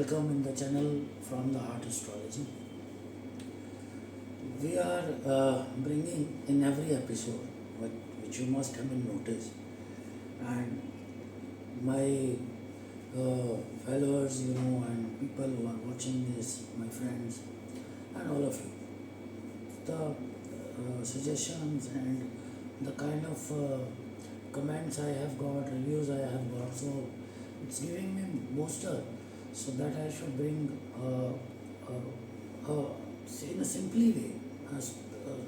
welcome in the channel from the Heart Astrology. We are bringing in every episode, which you must have been noticed, and my followers, and people who are watching this, my friends, and all of you, the suggestions and the kind of comments I have got, reviews I have got, so it's giving me booster so that I should bring in a simply way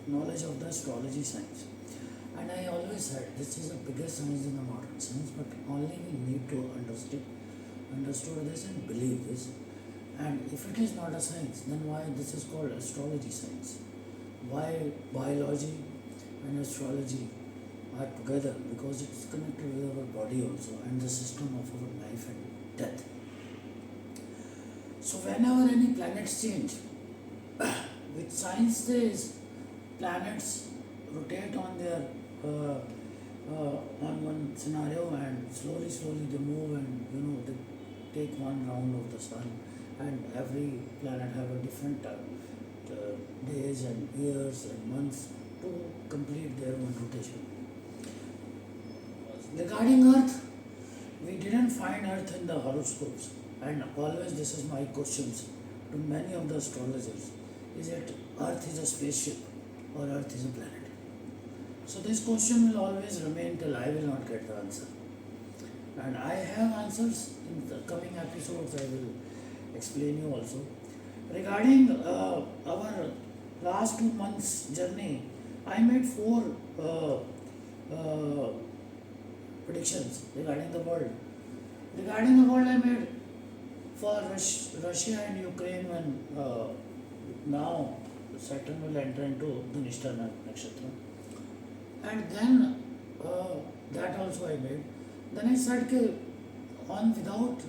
knowledge of the astrology science. And I always said this is the biggest science in the modern science, but only we need to understood this and believe this. And if it is not a science, then why this is called astrology science? Why biology and astrology are together? Because it's connected with our body also and the system of our life and death. So whenever any planets change, with science says planets rotate on their on one scenario and slowly they move and they take one round of the sun, and every planet have a different days and years and months to complete their own rotation. Regarding Earth, we didn't find Earth in the horoscopes, and always this is my questions to many of the astrologers. Is it Earth is a spaceship or Earth is a planet? So this question will always remain till I will not get the answer. And I have answers in the coming episodes. I will explain you also. Regarding our last 2 months journey, I made 4 predictions regarding the world. Regarding the world, I made for Russia and Ukraine when now Saturn will enter into dhanishta nakshtra. And then that also I made. Then I said that without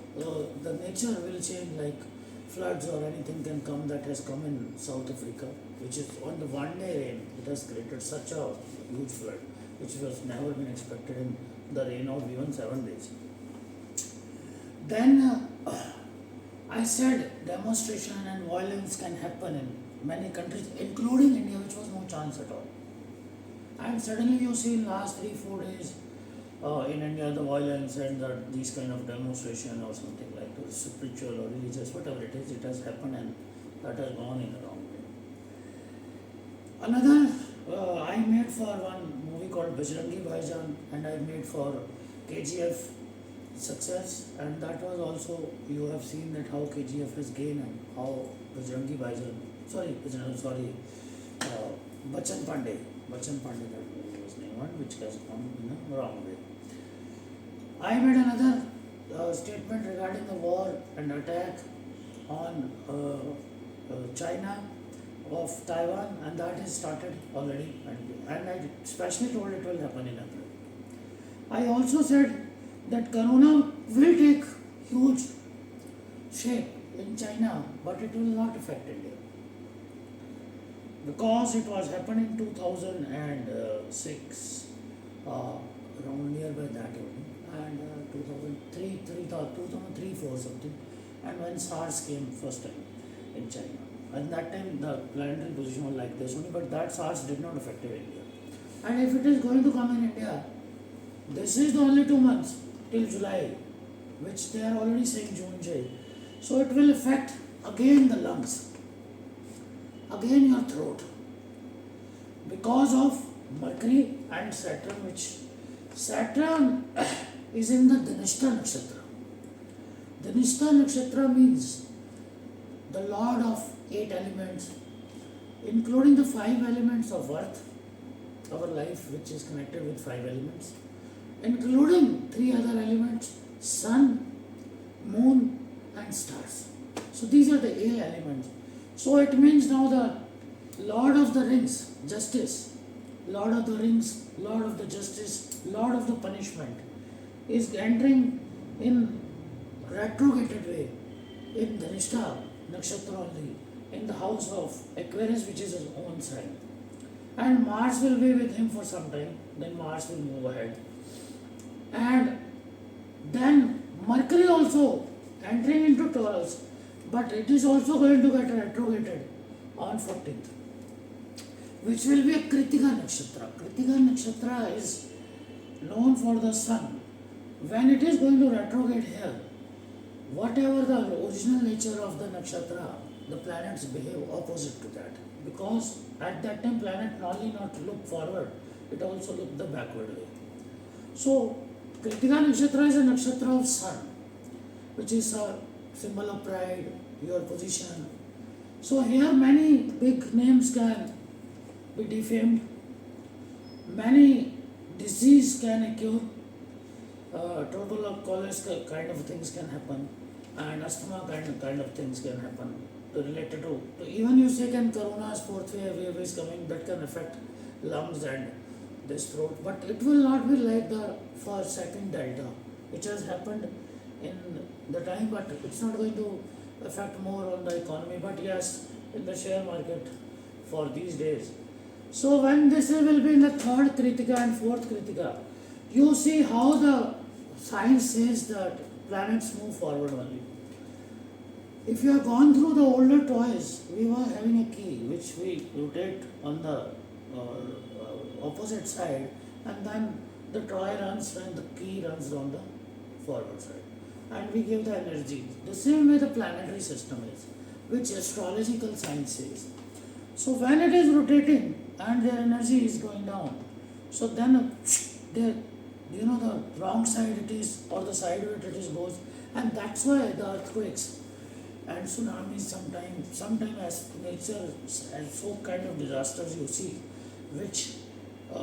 the nature will change, like floods or anything can come that has come in South Africa, which is on the one day rain. It has created such a huge flood, which was never been expected in the rain of even 7 days. Then I said demonstration and violence can happen in many countries, including India, which was no chance at all. And suddenly you see in last 3-4 days in India the violence and these kind of demonstration or something like this, spiritual or religious, whatever it is, it has happened and that has gone in the wrong way. Another I made for one movie called Bajrangi Bhaijaan, and I made for KGF success, and that was also, you have seen that how KGF has gained and how Bajrangi Bhaijaan, Bachchan Pandey, that movie was named, which has gone in the wrong way. I made another statement regarding the war and attack on China of Taiwan, and that has started already, and I especially told it will happen in April. I also said that Corona will take huge shape in China, but it will not affect India, because it was happening in 2006, around nearby that only, and 2003-4 something, and when SARS came first time in China. At that time the planetary position was like this only, but that SARS did not affect India. And if it is going to come in India, this is the only 2 months till July, which they are already saying June, July. So it will affect again the lungs, again your throat, because of Mercury and Saturn, which Saturn is in the dhanishta nakshtra. Dhanishta nakshtra means the lord of 8 elements, including the 5 elements of earth, our life which is connected with 5 elements, including 3 other elements, sun, moon and stars. So these are the 8 elements. So it means now the Lord of the Rings, justice, Lord of the Rings, Lord of the justice, Lord of the punishment is entering in retrograde way in dhanishta nakshatra only, in the house of Aquarius, which is his own sign. And Mars will be with him for some time, then Mars will move ahead. And then Mercury also entering into Taurus, But it is also going to get retrograded on 14th, which will be a Kritika nakshtra. Kritika nakshtra is known for the sun. When it is going to retrograde here, whatever the original nature of the nakshatra, the planets behave opposite to that. Because at that time, planet not only not look forward, it also look the backward way. So, Kritika nakshatra is a nakshatra of sun, which is a symbol of pride, your position. So here many big names can be defamed, many disease can occur, tuberculosis kind of things can happen, and asthma kind of things can happen related to even you say can corona's fourth wave is coming, that can affect lungs and this throat, but it will not be like the for second delta which has happened in the time, but it's not going to affect more on the economy, but yes, in the share market for these days. So when this will be in the third kritika and fourth kritika, you see how the science says that planets move forward only. If you have gone through the older toys, we were having a key which we rotate on the opposite side, and then the toy runs and the key runs on the forward side, and we give the energy. The same way the planetary system is, which astrological science says. So when it is rotating and their energy is going down, so then the wrong side it is, or the side where it is goes, and that's why the earthquakes and tsunamis sometimes as nature and so kind of disasters you see, which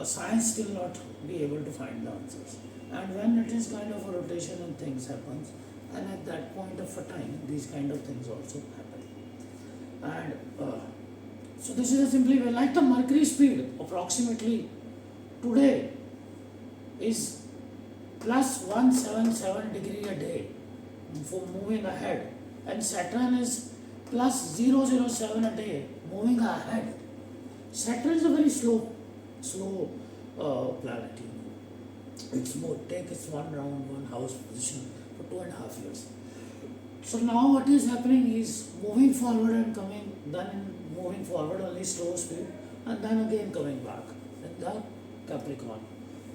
science still not be able to find the answers. And when it is kind of a rotation and things happens, and at that point of a time, these kind of things also happen. And so this is a simply way, like the mercury speed approximately today is plus 177 degree a day for moving ahead, and Saturn is plus 007 a day moving ahead. Saturn is a very slow planet. It's more take its one round, one house position for 2.5 years. So now what is happening is moving forward and coming, then moving forward only slow speed, and then again coming back in the Capricorn.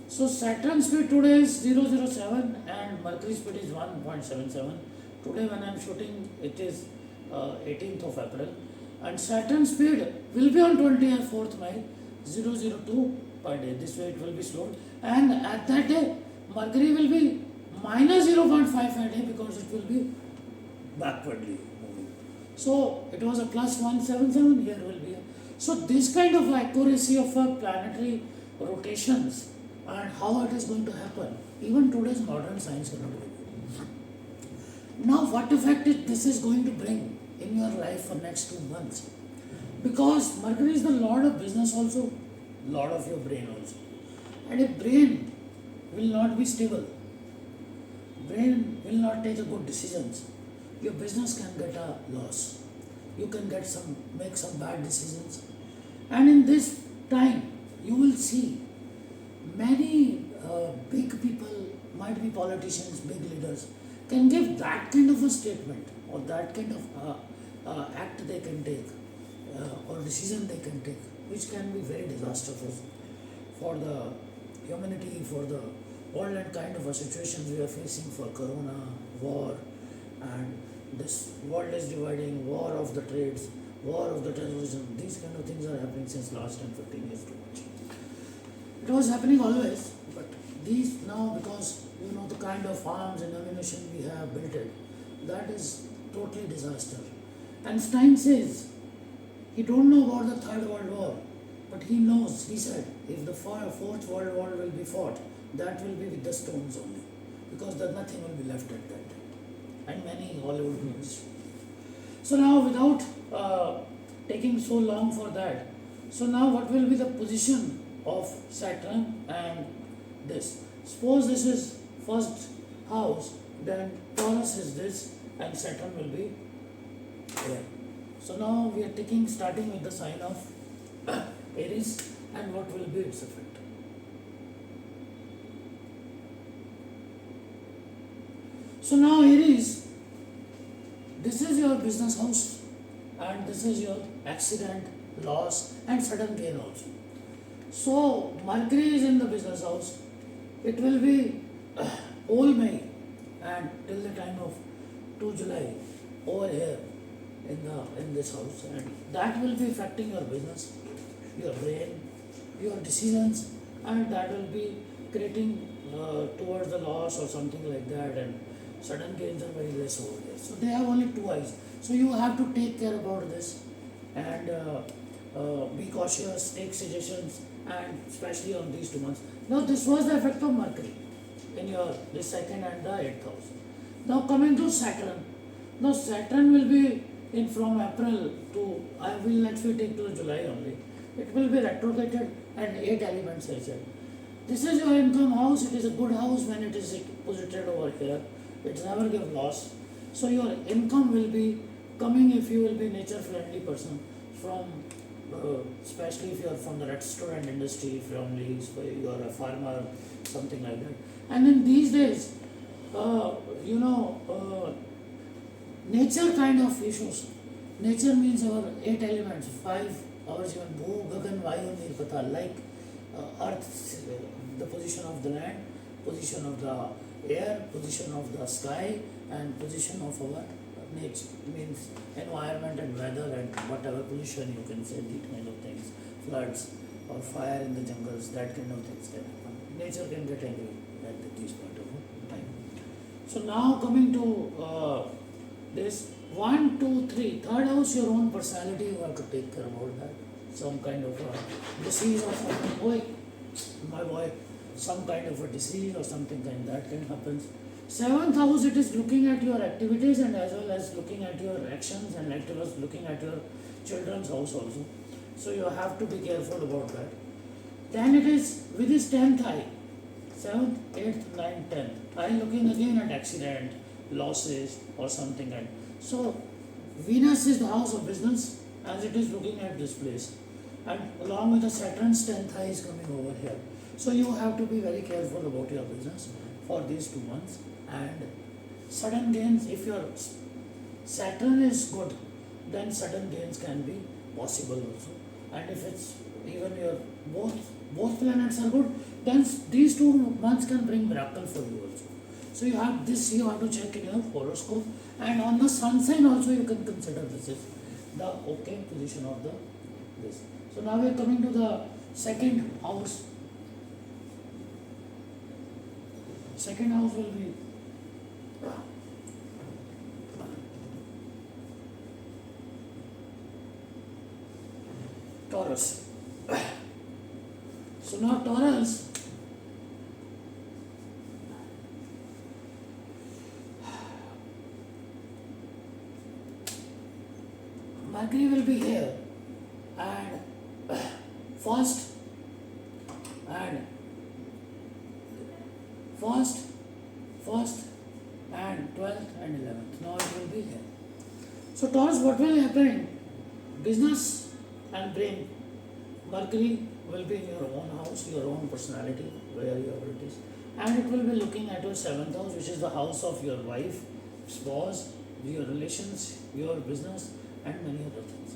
So Saturn speed today is 007 and Mercury speed is 1.77. Today when I am shooting, it is 18th of April, and Saturn speed will be on 24th May 002 per day. This way it will be slowed, and at that day Mercury will be minus 0.5 a day because it will be backwardly moving. So it was a plus 177, here will be a, so this kind of accuracy of a planetary rotations and how it is going to happen, even today's modern science cannot give you. Now what effect this is going to bring in your life for next 2 months? Because Mercury is the lord of business also, lord of your brain also. And if brain will not be stable, brain will not take a good decisions, your business can get a loss. You can make some bad decisions. And in this time, you will see many big people, might be politicians, big leaders, can give that kind of a statement or that kind of act they can take or decision they can take, which can be very disastrous for the humanity, for the world, and kind of a situations we are facing for corona, war, and this world is dividing, war of the trades, war of the terrorism. These kind of things are happening since last 10, 15 years too much. It was happening always, but these now, because the kind of arms and ammunition we have built it, that is totally disaster. And Stein says he don't know about the Third World War, but he knows, he said, if the Fourth World War will be fought, that will be with the stones only, because nothing will be left at that time. And many Hollywood movies. So now, without taking so long for that, so now what will be the position of Saturn and this? Suppose this is first house, then Taurus is this, and Saturn will be here. So now we are starting with the sign of Aries, and what will be its effect. So now Aries, this is your business house, and this is your accident, loss, and sudden gain also. So Mercury is in the business house. It will be all May and till the time of 2 July over here in this house, and that will be affecting your business, your brain, your decisions, and that will be creating towards the loss or something like that, and sudden gains are very less over there. So they have only two eyes. So you have to take care about this and be cautious, take suggestions, and especially on these 2 months. Now this was the effect of Mercury in your the second and the eighth house. Now coming to Saturn. Now Saturn will be in from April to I will let me take to July only. It will be retrograde and 8 elements I said. This is your income house. It is a good house when it is posited over here. It never give loss. So your income will be coming if you will be nature friendly person from especially if you are from the restaurant industry, from leagues, you are a farmer, something like that. And in these days, nature kind of issues. Nature means our 8 elements, 5 hours even Bhu, Gagan, Vayu, Nirpata, like earth, the position of the land, position of the air, position of the sky, and position of our nature, means environment and weather and whatever position you can say, these kind of things, floods or fire in the jungles, that kind of things can happen. Nature can get angry at this point of time. So now coming to this 1, 2, 3, third house, your own personality, you have to take care about that. Some kind of a disease or something, my boy, some kind of a disease or something kind that can happen. 7th house, it is looking at your activities and as well as looking at your actions, and it was looking at your children's house also. So you have to be careful about that. Then it is with his 10th eye, 7th, 8th, 9th, 10th eye looking again at accident, losses or something like. So Venus is the house of business as it is looking at this place, and along with the Saturn's 10th eye is coming over here. So you have to be very careful about your business for these 2 months. And sudden gains, if your Saturn is good, then sudden gains can be possible also. And if it's even your both planets are good, then these 2 months can bring miracle for you also. So you have this, you have to check in your horoscope, and on the sun sign also you can consider this is the okay position of the this. So now we are coming to the second house. Second house will be Taurus. So now Taurus, Mercury will be here, and first and 12th and 11th. Now it will be here. So Taurus, what will happen? Business and brain. Mercury will be in your own house, your own personality, where your it is. And it will be looking at your 7th house, which is the house of your wife, spouse, your relations, your business, and many other things.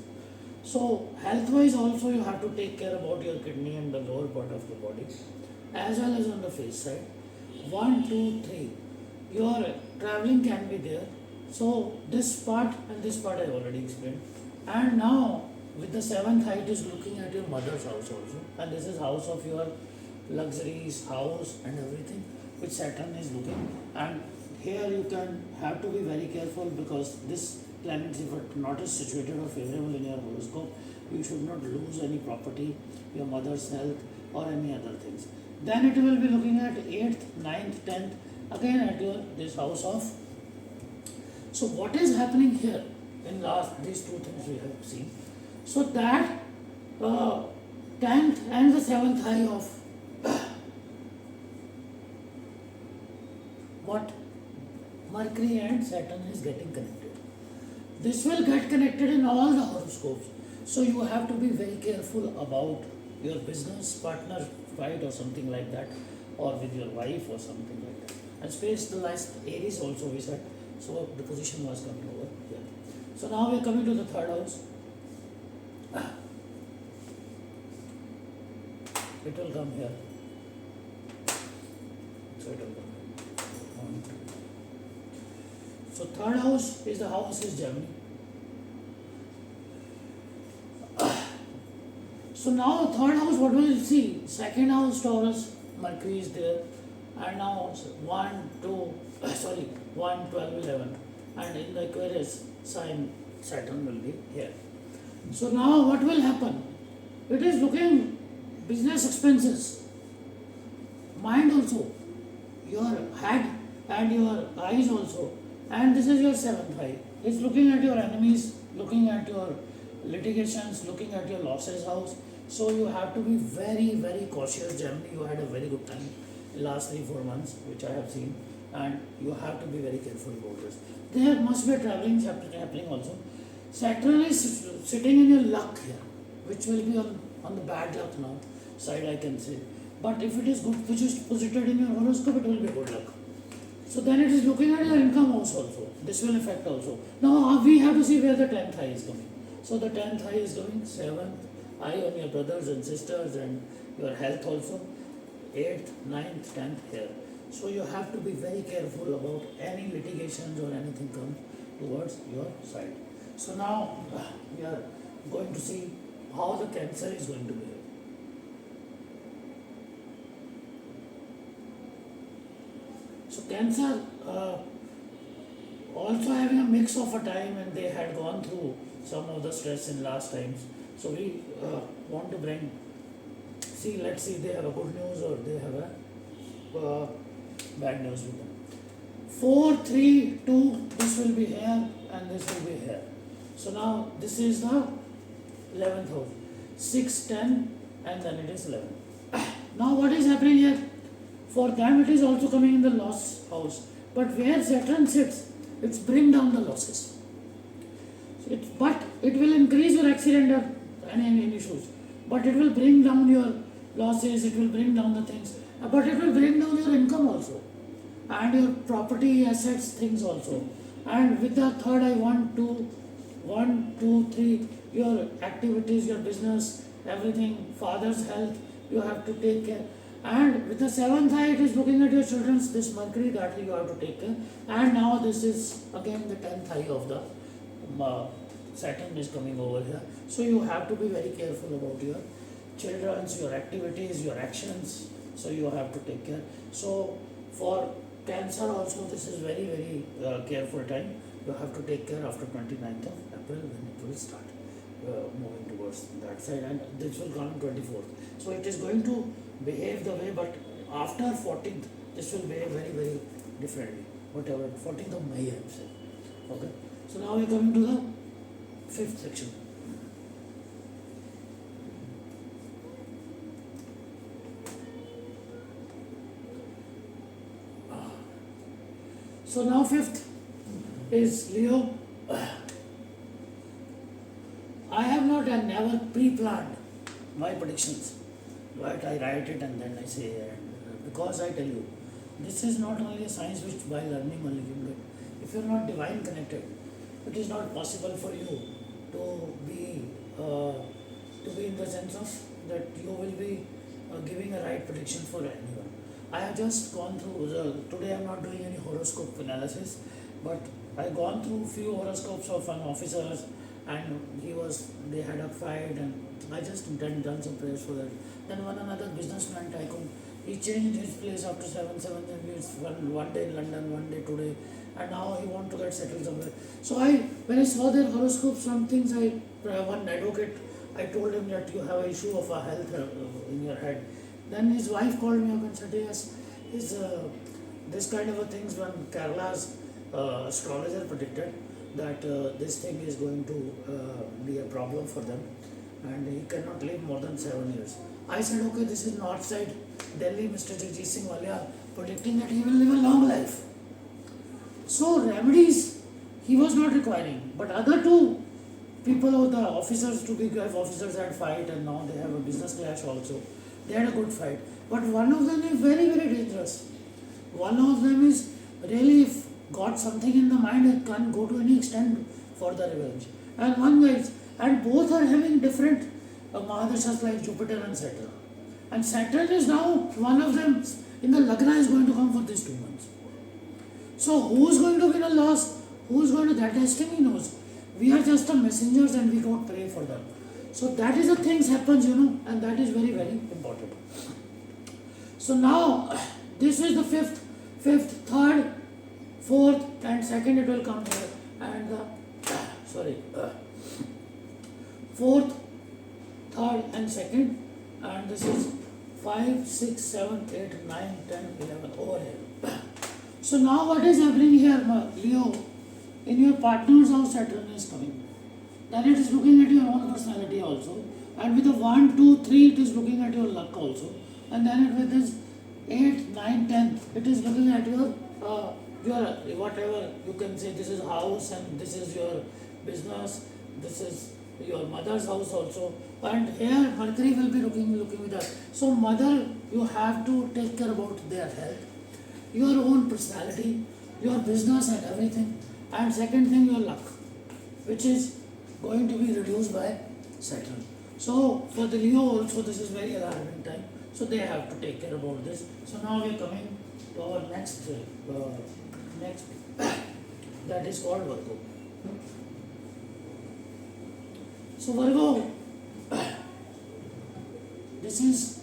So health-wise also you have to take care about your kidney and the lower part of the body, as well as on the face side. 1, 2, 3. Your traveling can be there. So this part and this part I already explained. And now with the 7th height is looking at your mother's house also. And this is house of your luxuries, house and everything, which Saturn is looking. And here you can have to be very careful, because this planet, if it not is situated or favorable in your horoscope, you should not lose any property, your mother's health or any other things. Then it will be looking at 8th, 9th, 10th, again at your this house of. So what is happening here in last these 2 things we have seen. So that 10th and the 7th high of what Mercury and Saturn is getting connected. This will get connected in all the horoscopes. So you have to be very careful about your business partner fight or something like that, or with your wife or something like that. And space the last Aries also we said. So the position was coming over here. So now we are coming to the third house. It will come here. So it will come here. 1, 2. So third house is the house is Gemini. So now third house, what will you see? Second house Taurus, Mercury is there, and now 1, 12, 11, and in the Aquarius sign Saturn will be here. So now what will happen? It is looking business expenses, mind also, your head and your eyes also, and this is your seventh eye. It's looking at your enemies, looking at your litigations, looking at your losses house. So you have to be very, very cautious, Gemini. You had a very good time in last 3-4 months, which I have seen, and you have to be very careful about this. There must be a traveling chapter happening also. Saturn is sitting in your luck here, which will be on the bad luck now side, I can say. But if it is good, which is posited in your horoscope, it will be good luck. So then it is looking at your income house also. This will affect also. Now we have to see where the 10th eye is coming. So the 10th eye is going 7th eye on your brothers and sisters and your health also. 8th, 9th, 10th here. So you have to be very careful about any litigations or anything come towards your side. So now we are going to see how the Cancer is going to behave. So Cancer also having a mix of a time, and they had gone through some of the stress in last times. So we want to bring, let's see they have a good news or they have a bad news with them. 4, 3, 2, this will be here and this will be here. So now this is the 11th house. 6, 10 and then it is 11. Now what is happening here? For them it is also coming in the loss house. But where Saturn sits, it's bring down the losses. But it will increase your accident or any issues. But it will bring down your losses, it will bring down the things. But it will bring down your income also. And your property, assets, things also. And with the third eye, 1, 2, 3, your activities, your business, everything, father's health, you have to take care. And with the 7th eye, it is looking at your children's, this Mercury, that you have to take care. And now this is again the 10th eye of the Saturn is coming over here. So you have to be very careful about your children's, your activities, your actions. So you have to take care. So for Cancer also, this is very, very careful time. You have to take care after 29th of April when it will start moving towards that side, and this will come 24th. So it is going to behave the way, but after 14th, this will behave very, very differently. Whatever, 14th of May, I am saying. Okay. So now we are coming to the 5th section. So now 5th is Leo. I have not and never pre-planned my predictions. Right, I write it and then I say, because I tell you, this is not only a science which by learning only you get. If you are not divine connected, it is not possible for you to be in the sense of that you will be giving a right prediction for anyone. I have just gone through, today I am not doing any horoscope analysis, but I have gone through few horoscopes of an officers, and they had a fight, and I just done some prayers for that. Then another businessman tycoon, he changed his place after 7 years, one day in London, one day today, and now he want to get settled somewhere. So when I saw their horoscopes, some things one advocate, I told him that you have an issue of a health in your head. Then his wife called me up and said, yes, this kind of a things when Kerala's astrologer predicted that this thing is going to be a problem for them and he cannot live more than 7 years. I said, okay, this is north side, Delhi, Mr. jswalia predicting that he will live a long life. So remedies he was not requiring, but other two people, the officers, two big officers had fight, and now they have a business clash also. They had a good fight, but one of them is very, very dangerous. One of them is really, if got something in the mind, it can go to any extent for the revenge. And one guys, and both are having different Mahadashas like Jupiter and Saturn. And Saturn is now one of them in the Lagna is going to come for these 2 months. So who's going to win or lose? Who's going to, that destiny knows. We are just the messengers and we don't pray for them. So that is the things happens, and that is very, very important. So now, this is the fifth, third, fourth and second it will come here. And fourth, third and second. And this is 5, 6, 7, 8, 9, 10, 11 over here. So now what is happening here, Leo? In your partner's house, Saturn is coming. Then it is looking at your own personality also. And with the 1, 2, 3, it is looking at your luck also. And then it with this 8, 9, 10, it is looking at your whatever you can say. This is house and this is your business. This is your mother's house also. And here Mercury will be looking with that. So mother, you have to take care about their health, your own personality, your business and everything. And second thing, your luck, which is going to be reduced by Saturn. So for the Leo also, this is very alarming time. So they have to take care about this. So now we are coming to our next that is called Virgo. So Virgo, this is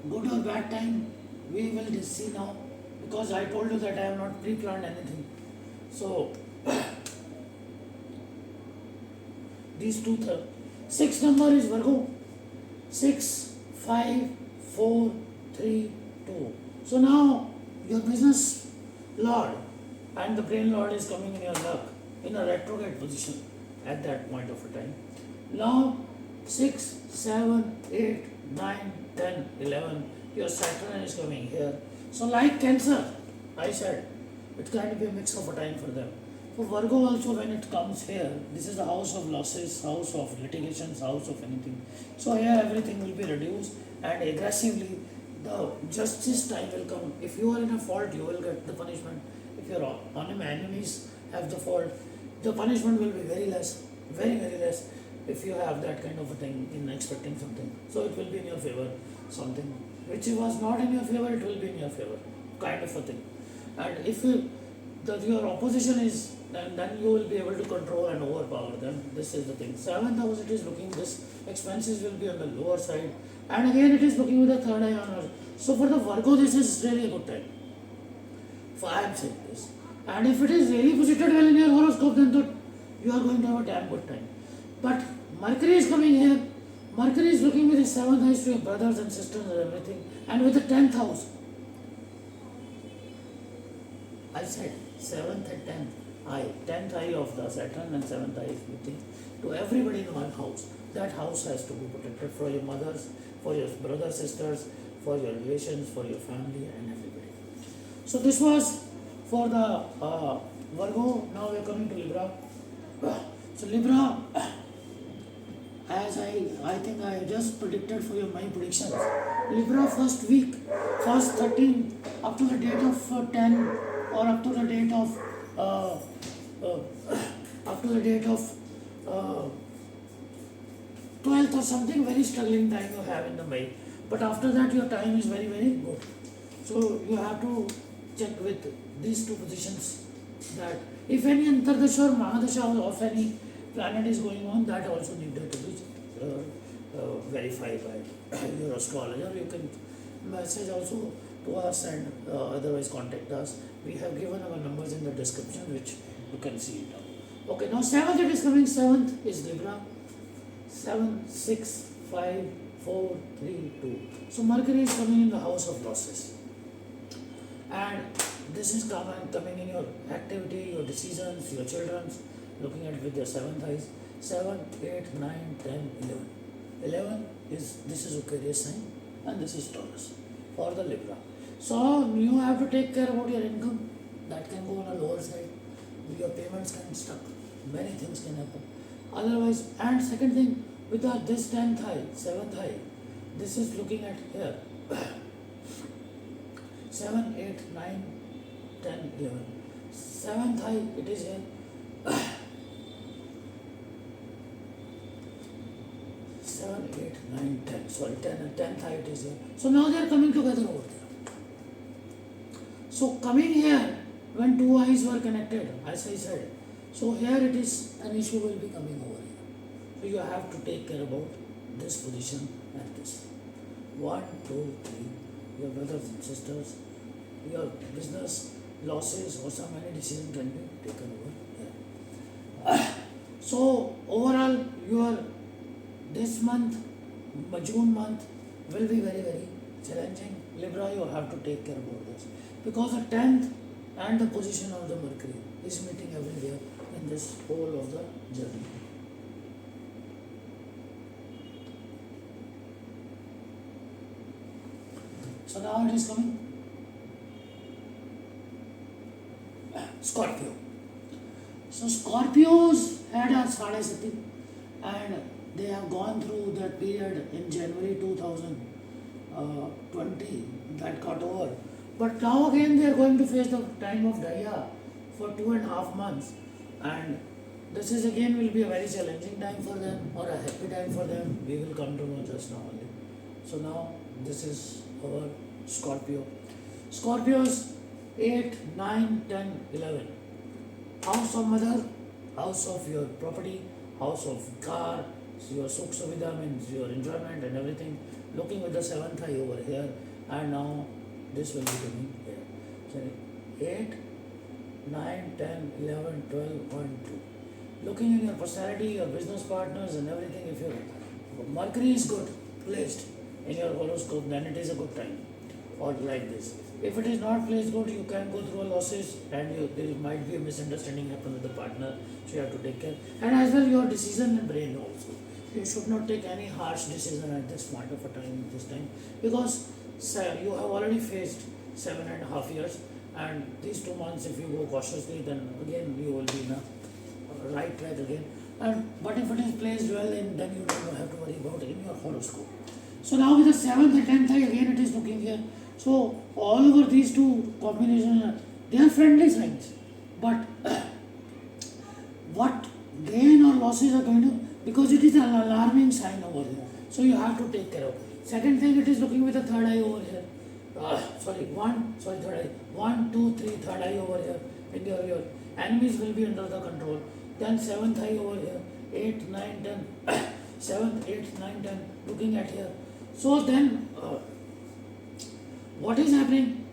good or bad time, we will just see now, because I told you that I have not pre-planned anything. So these two, 6 number is Virgo, 6, 5, 4, 3, 2. So now your business lord and the brain lord is coming in your luck in a retrograde position at that point of a time. Now 6, 7, 8, 9, 10, 11, your Saturn is coming here. So like Cancer, I said, it's going to be a mix of a time for them. For Virgo also, when it comes here, this is the house of losses, house of litigations, house of anything. So here everything will be reduced and aggressively the justice time will come. If you are in a fault, you will get the punishment. If your enemies have the fault, the punishment will be very less, very, very less. If you have that kind of a thing in expecting something, so it will be in your favor. Something which was not in your favor, it will be in your favor, kind of a thing. And if your opposition is, then you will be able to control and overpower them. This is the thing. 7th house, it is looking, this expenses will be on the lower side, and again it is looking with the third eye on Earth. So for the Virgo, this is really a good time. For I am saying this. And if it is really posited well in your horoscope, then you are going to have a damn good time. But Mercury is coming here. Mercury is looking with his 7th house to your brothers and sisters and everything, and with the 10th house. I said 7th and 10th eye. 10th eye of the Saturn and 7th eye is looking to everybody in one house. That house has to be protected for your mothers, for your brothers, sisters, for your relations, for your family and everybody. So this was for the Virgo. Now we are coming to Libra. So Libra, as I think I just predicted for my predictions. Libra first week, first 13 up to the date of 10 or up to the date of 12th or something, very struggling time you have in the May. But after that your time is very, very good. So you have to check with these two positions that if any Antardasha or Mahadasha of any planet is going on, that also needed to be verified by your astrologer. You can message also to us and otherwise contact us. We have given our numbers in the description, which you can see it now. Okay, now 7th it is coming. 7th is Libra. 7, 6, 5, 4, 3, 2. So Mercury is coming in the house of losses. And this is coming in your activity, your decisions, your children's, looking at it with their 7th eyes. 7, 8, 9, 10, 11. 11 is, this is Aquarius sign and this is Taurus for the Libra. So you have to take care about your income. That can go on a lower side. Your payments can stuck. Many things can happen. Otherwise, and second thing, with this 10th eye, 7th eye, this is looking at here. 7, 8, 9, 10, 11. 7th eye, it is here. 9, 10. Sorry, 10 and 10th height is here. So now they are coming together over there. So coming here, when two eyes were connected, as I said, so here it is an issue will be coming over here. So you have to take care about this position and this. 1, 2, 3. Your brothers and sisters, your business losses or some any decision can be taken over here. So overall, your this month, June month, will be very, very challenging. Libra, you have to take care about this because the 10th and the position of the Mercury is meeting everywhere in this whole of the journey. So now it is coming Scorpio. So Scorpios had a Sadasati and they have gone through that period in January 2020 that got over. But now again they are going to face the time of Daya for 2.5 months, and this is again will be a very challenging time for them or a happy time for them. We will come to know just now only. So now this is our Scorpio. Scorpios 8, 9, 10, 11. House of mother, house of your property, house of car, your sukh suvidha means your enjoyment and everything. Looking with the 7th eye over here, and now this will be coming here. So 8, 9, 10, 11, 12, 1, 2. Looking in your personality, your business partners and everything, if your Mercury is good placed in your horoscope, then it is a good time. Or like this. If it is not placed good, you can go through losses and there might be a misunderstanding happen with the partner, so you have to take care. And as well your decision and brain also. You should not take any harsh decision at this point of a time, this time, because you have already faced 7.5 years, and these 2 months if you go cautiously, then again you will be in a right track again. But if it is placed well, then you don't have to worry about it in your horoscope. So now with the 7th and 10th eye, again it is looking here. So all over these two combinations, they are friendly signs. But what gain or losses are going to, because it is an alarming sign over here. So you have to take care of. Second thing, it is looking with the third eye over here. Third eye. 1, 2, 3, third eye over here. And your enemies will be under the control. Then 7th eye over here. 8, 9, 10. 7th, 8, 9, 10. Looking at here. So then, what is happening?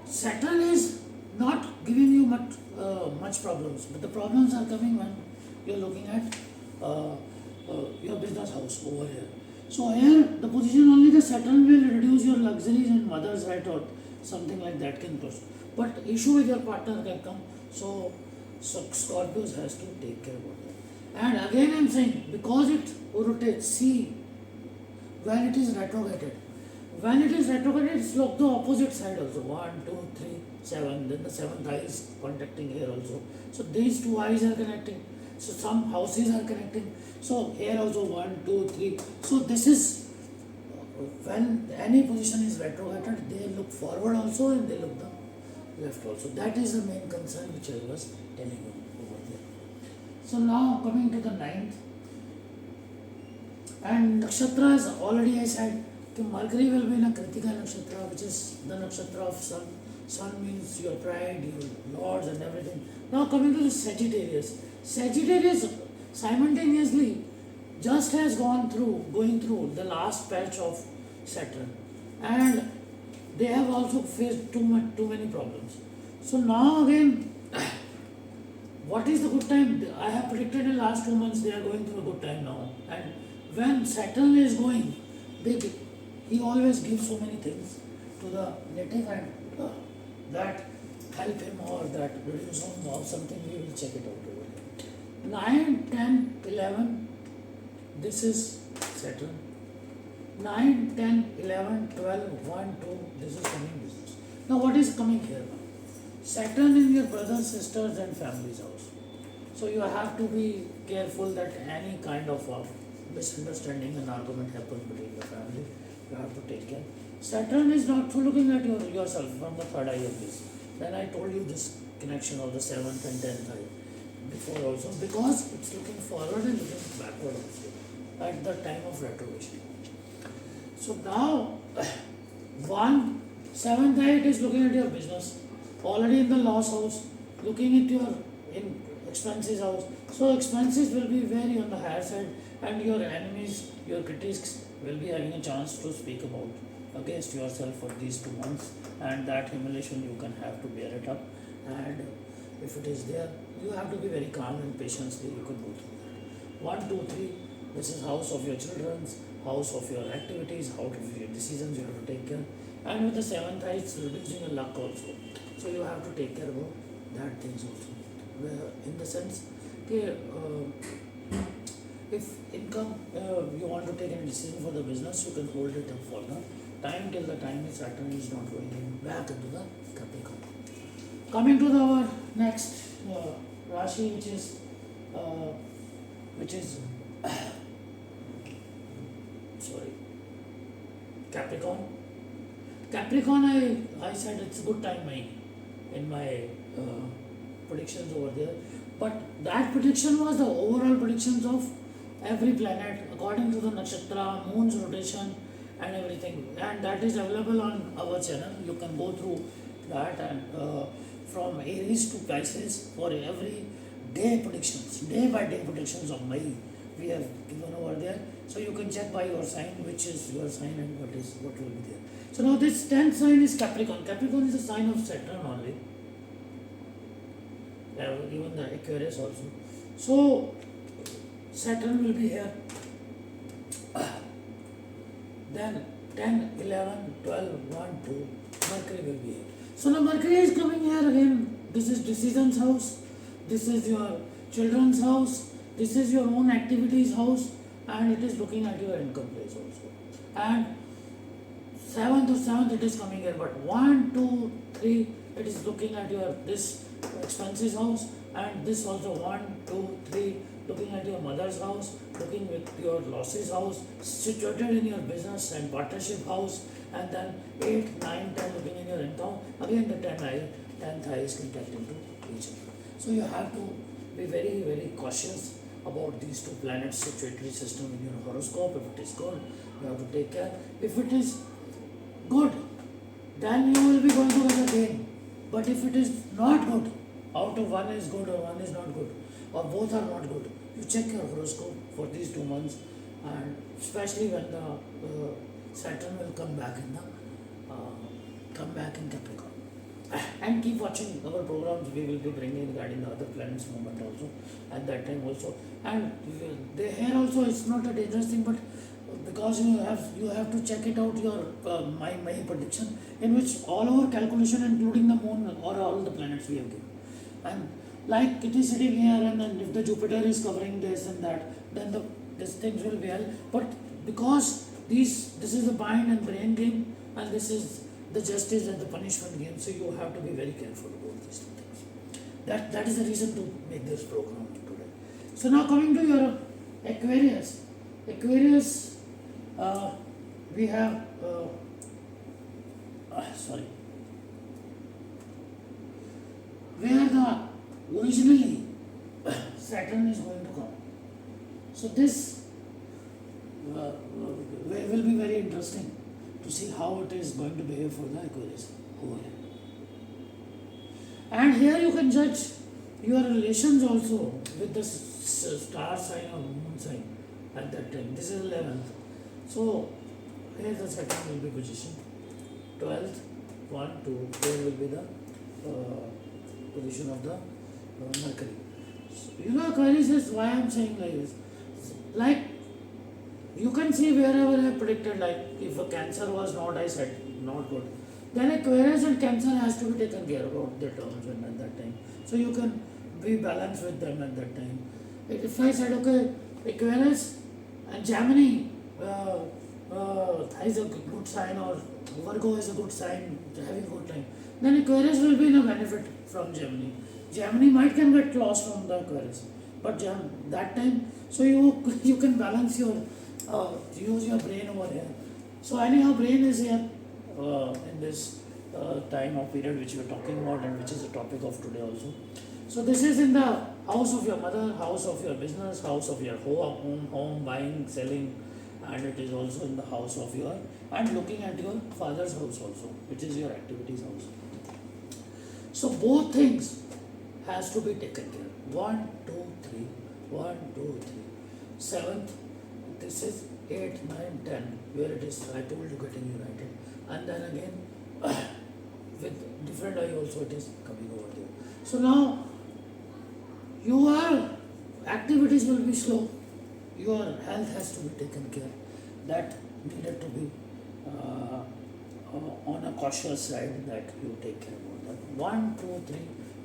Saturn is not giving you much problems, but the problems are coming when you are looking at your business house over here. So here the position only the Saturn will reduce your luxuries and mother's right or something like that can cause. But issue with your partner can come. So Scorpios has to take care about that. And again I am saying, because it rotates, see, when it is retrograded. When it is retrograded, it's look the opposite side also. 1, 2, 3, 7. Then the 7th eye is contacting here also. So these two eyes are connecting. So some houses are connecting. So here also 1, 2, 3. So this is when any position is retrograded, they look forward also and they look the left also. That is the main concern which I was telling you over there. So now coming to the 9th. And nakshatras, already I said, Mercury will be in a kritika nakshtra, which is the nakshatra of sun. Sun means your pride, your lords and everything. Now coming to the Sagittarius. Sagittarius simultaneously just has going through the last patch of Saturn. And they have also faced too many problems. So now again, what is the good time? I have predicted in the last 2 months they are going through a good time now. And when Saturn is going, he always gives so many things to the native and that help him or that reduce him or something. We will check it out over here. 9, 10, 11, this is Saturn. 9, 10, 11, 12, 1, 2, this is coming business. Now what is coming here? Saturn in your brothers, sisters and family's house. So you have to be careful that any kind of misunderstanding and argument happens between the family. You have to take care. Saturn is not looking at yourself from the third eye of this. Then I told you this connection of the 7th and 10th eye. before also, because it's looking forward and looking backward also at the time of retrogression. So now, 7th eye, it is looking at your business, already in the loss house, looking at your in expenses house. So expenses will be very on the higher side, and your enemies, your critics will be having a chance to speak about against yourself for these 2 months, and that humiliation you can have to bear it up. And if it is there, you have to be very calm and patiently you can go through that. 1, 2, 3. This is house of your children's, house of your activities, house of your decisions you have to take care. And with the 7th eye, it's reducing your luck also. So you have to take care about that things also. Where in the sense, okay, if income, you want to take any decision for the business, you can hold it up for the time till the time Saturn is not going back into the Capricorn. Coming to our next Rashi, which is sorry, Capricorn. Capricorn, I said it's a good time in my predictions over there, but that prediction was the overall predictions of every planet according to the nakshtra, moon's rotation, and everything, and that is available on our channel. You can go through that, and from Aries to Pisces for every day predictions, day by day predictions of May we have given over there. So you can check by your sign which is your sign and what will be there. So now this 10th sign is Capricorn. Capricorn is a sign of Saturn only. Even the Aquarius also. So Saturn will be here. Then 10, 11, 12, 1, 2, Mercury will be here. So now Mercury is coming here again. This is decisions house. This is your children's house. This is your own activities house. And it is looking at your income place also. And 7th it is coming here. But 1, 2, 3, it is looking at your this expenses house. And this also 1, 2, 3, looking at your mother's house, looking with your losses house, situated in your business and partnership house, and then 8, 9, 10 looking in your income. Again the 10th eye is contacting to each other. So you have to be very, very cautious about these two planets situatory system in your horoscope. If it is good, you have to take care. If it is good, then you will be going to get a gain. But if it is not good, out of one is good or one is not good, or both are not good, you check your horoscope for these 2 months, and especially when the Saturn will come back in Capricorn. And keep watching our programs. We will be bringing regarding the other planets movement also at that time also. And here also it's not a dangerous thing, but because you have to check it out your my prediction, in which all our calculation including the moon or all the planets we have given. And like it is sitting here, and then if the Jupiter is covering this and that, then these things will be held. But because this is the mind and brain game, and this is the justice and the punishment game, so you have to be very careful about these two things. That is the reason to make this program today. So now coming to your Aquarius. Aquarius, we have where the originally Saturn is going to come. So this will be very interesting to see how it is going to behave for the Aquarius over here. And here you can judge your relations also with the star sign or moon sign at that time. This is 11th. So here the Saturn will be positioned. 12th, 1, 2, here will be the position of the Mercury. So, Aquarius is why I am saying like this. Like, you can see wherever I predicted, like if a Cancer was not, I said not good, then Aquarius and Cancer has to be taken care about their terms and at that time. So you can be balanced with them at that time. If I said, okay, Aquarius and Gemini is a good sign, or Virgo is a good sign, having a good time, then Aquarius will be in a benefit from Gemini. Gemini might can get lost from the Aquarius, but that time, so you can balance your use your brain over here. So anyhow, brain is here in this time of period which we are talking about, and which is the topic of today also. So this is in the house of your mother, house of your business, house of your home, buying, selling, and it is also in the house of your, and looking at your father's house also, which is your activities house. So both things has to be taken care. 1, 2, 3, 1, 2, 3. Seventh, this is 8, 9, 10, where it is, I told you, getting united. And then again, with different eye also it is coming over there. So now, your activities will be slow. Your health has to be taken care. That needed to be on a cautious side, that you take care about that. 1, 2, 3,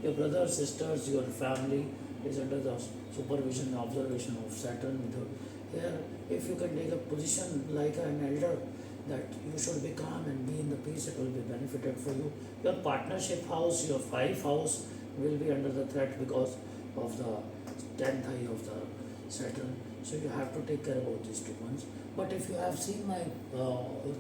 your brothers, sisters, your family is under the supervision and observation of Saturn. Here, if you can take a position like an elder, that you should be calm and be in the peace, it will be benefited for you. Your partnership house, your 5th house will be under the threat because of the 10th eye of the Saturn. So you have to take care about these 2 months. But if you have seen my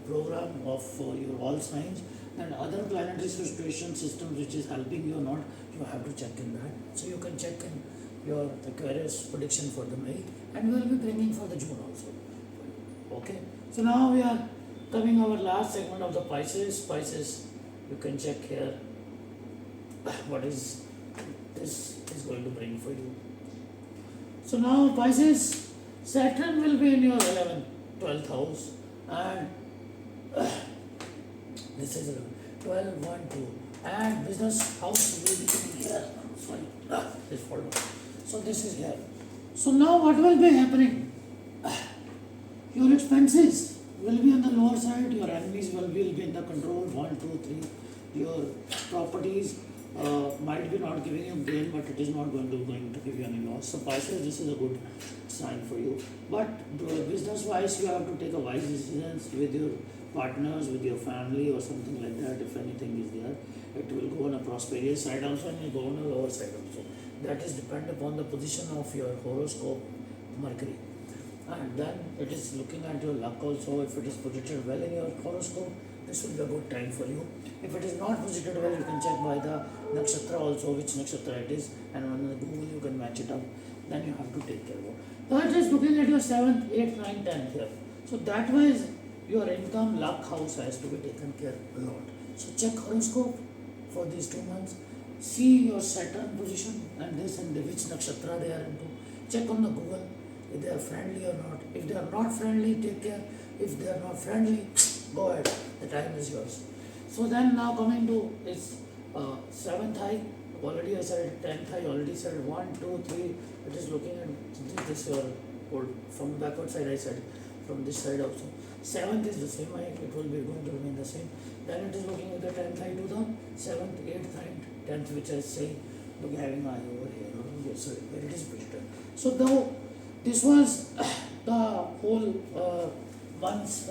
program of your all signs and other planetary situation systems which is helping you or not, you have to check in that. So you can check in your Aquarius prediction for the May, and we will be bringing for the June also. Okay. So now we are coming our last segment of the Pisces. Pisces, you can check here what is this is going to bring for you. So now Pisces, Saturn will be in your 11th, 12th house, and this is 12, 1, 2, and business house will be here. Sorry, this folder. So this is here. So now what will be happening? Your expenses will be on the lower side, your enemies will be in the control, 1, 2, 3. Your properties might be not giving you gain, but it is not going to give you any loss. So Pisces, this is a good sign for you. But business wise, you have to take a wise decisions with your partners, with your family or something like that. If anything is there, it will go on a prosperous side also, and will go on a lower side also. That is depend upon the position of your horoscope, Mercury. And then it is looking at your luck also. If it is positioned well in your horoscope, this will be a good time for you. If it is not positioned well, you can check by the nakshtra also, which nakshtra it is, and on the Google you can match it up. Then you have to take care of it. That is looking at your 7th, 8th, 9th, 10th here. So that wise, your income, luck house has to be taken care a lot. So check horoscope for these 2 months. See your Saturn position and this and which nakshatra they are into. Check on the Google if they are friendly or not. If they are not friendly, take care. If they are not friendly, go ahead. The time is yours. So then now coming to its 7th eye. Already I said 10th eye. Already said 1, 2, 3. It is looking at this your old from the backward side. I said from this side also. 7th is the same eye. It will be going to remain the same. Then it is looking at the 10th eye to the 7th, 8th, 9th, 10th, which I say look having eye over here. So where it is pictured. So though this was the whole month's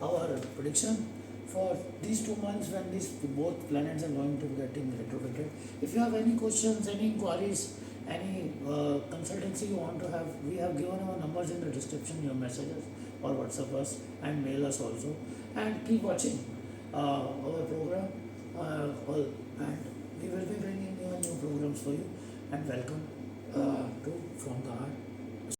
our prediction for these 2 months when these both planets are going to be getting retrograded. If you have any questions, any inquiries, any consultancy you want to have, we have given our numbers in the description, your messages or WhatsApp us and mail us also. And keep watching our program and we will be bringing you new programs for you. And welcome to From the Heart.